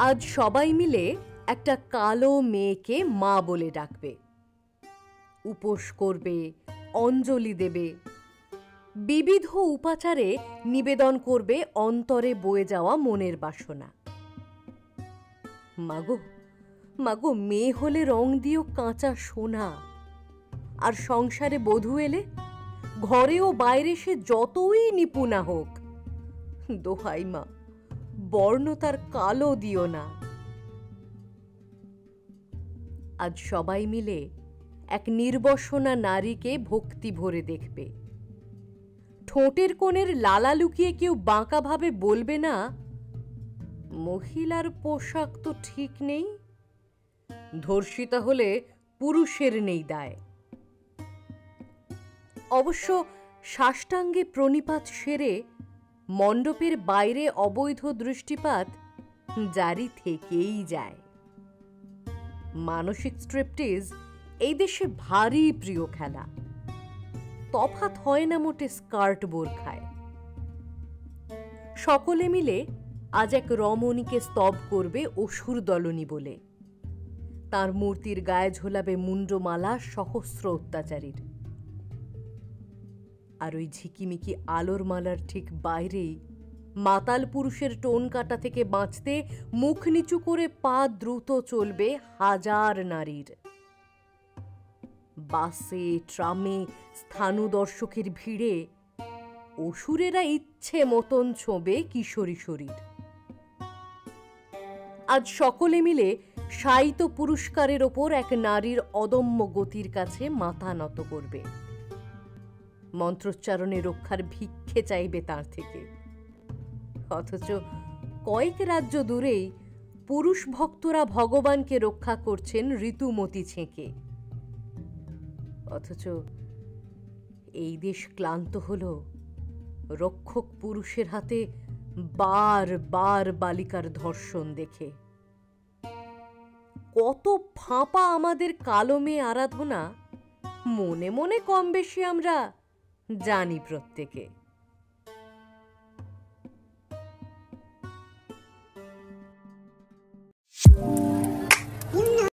আজ সবাই মিলে একটা কালো মেয়েকে মা বলে ডাকবে, উপোস করবে, অঞ্জলি দেবে, বিবিধ উপাচারে নিবেদন করবে অন্তরে বয়ে যাওয়া মনের বাসনা। মাগো, মাগো, মেয়ে হলে রং দিও কাঁচা সোনা, আর সংসারে বধূ এলে ঘরে ও বাইরে সে যতই নিপুণা হোক, দোহাই মা, বর্ণ তার কালো দিও না। আজ সবাই মিলে এক নির্বসনা নারীকে ভক্তি ভরে দেখবে। ঠোঁটের কোণের লালা লুকিয়ে কেউ বাঁকা ভাবে বলবে না, মহিলার পোশাক তো ঠিক নেই, ধর্ষিতা হলে পুরুষের নেই দায়। অবশ্য সাষ্টাঙ্গে প্রণিপাত সেরে মণ্ডপের বাইরে অবৈধ দৃষ্টিপাত জারি থেকেই যায়। মানসিক স্ট্রিপটিজ এই দেশে ভারী প্রিয় খেলা, তফাৎ হয় না মোটে স্কার্ট বোরখায়। সকলে মিলে আজ এক রমণীকে স্তব করবে অসুর দলনী বলে, তার মূর্তির গায়ে ঝোলাবে মুন্ডমালা সহস্র অত্যাচারীর। আর ওই ঝিকিমিকি আলোর মালার ঠিক বাইরেই মাতাল পুরুষের টোন কাটা থেকে বাঁচতে মুখ নিচু করে পা দ্রুত চলবে হাজার নারীর। বাসে, ট্রামে, স্থানীয় দর্শকের ভিড়ে অসুরেরা ইচ্ছে মতন ছোঁবে কিশোরী শরীর। আজ সকলে মিলে সাহিত্য পুরস্কারের ওপর এক নারীর অদম্য গতির কাছে মাথা নত করবে, মন্ত্রোচ্চারণে রক্ষার ভিক্ষে চাইবে তার থেকে। অথচ কয়েক রাজ্য দূরেই পুরুষ ভক্তরা ভগবানকে রক্ষা করছেন ঋতুমতি ছেঁকে। অথচ এই দেশ ক্লান্ত হল রক্ষক পুরুষের হাতে বার বার বালিকার ধর্ষণ দেখে। কত ফাঁপা আমাদের কালো মেয়ে আরাধনা, মনে মনে কম বেশি আমরা জানি প্রত্যেকে।